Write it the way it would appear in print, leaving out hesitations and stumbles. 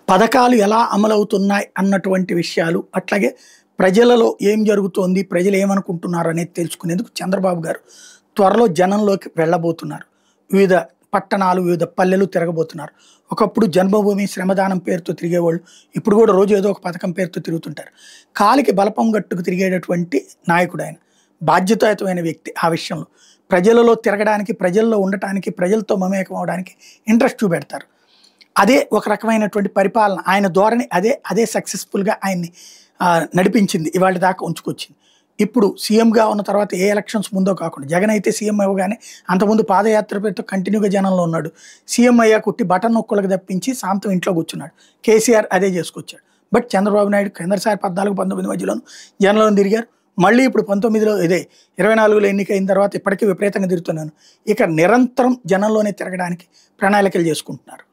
పథకాలు ఎలా అమలవుతున్నాయి అన్నటువంటి విషయాలు, అట్లాగే ప్రజలలో ఏం జరుగుతోంది, ప్రజలు ఏమనుకుంటున్నారు అనేది తెలుసుకునేందుకు చంద్రబాబు గారు త్వరలో జనంలోకి వెళ్ళబోతున్నారు. వివిధ పట్టణాలు, వివిధ పల్లెలు తిరగబోతున్నారు. ఒకప్పుడు జన్మభూమి శ్రమదానం పేరుతో తిరిగేవాళ్ళు ఇప్పుడు కూడా రోజు ఏదో ఒక పథకం పేరుతో తిరుగుతుంటారు. కాలికి బలపం గట్టుకు తిరిగేటటువంటి నాయకుడు ఆయన. బాధ్యతాయుతమైన వ్యక్తి. ఆ విషయంలో ప్రజలలో తిరగడానికి, ప్రజల్లో ఉండటానికి, ప్రజలతో మమేకం అవడానికి ఇంట్రెస్ట్ చూపెడతారు. అదే ఒక రకమైనటువంటి పరిపాలన. ఆయన ధోరణి అదే సక్సెస్ఫుల్‌గా ఆయన్ని నడిపించింది. ఇవాళ దాకా ఉంచుకొచ్చింది. ఇప్పుడు సీఎంగా ఉన్న తర్వాత ఏ ఎలక్షన్స్ ముందో కాకుండా జగన్ అయితే సీఎం అవ్వగానే అంతకుముందు పాదయాత్ర పేరుతో కంటిన్యూగా జనంలో ఉన్నాడు. సీఎం అయ్యాక ఉట్టి బటన్ నొక్కులకు తప్పించి సాంతం ఇంట్లో కూర్చున్నాడు. కేసీఆర్ అదే చేసుకొచ్చాడు. బట్ చంద్రబాబు నాయుడు కిందసారి 14, 19 మధ్యలోను జనంలో తిరిగారు. మళ్ళీ ఇప్పుడు 19లో 24లో ఎన్నికైన తర్వాత ఇప్పటికీ విపరీతంగా తిరుగుతున్నాను. ఇక నిరంతరం జనంలోనే తిరగడానికి ప్రణాళికలు చేసుకుంటున్నారు.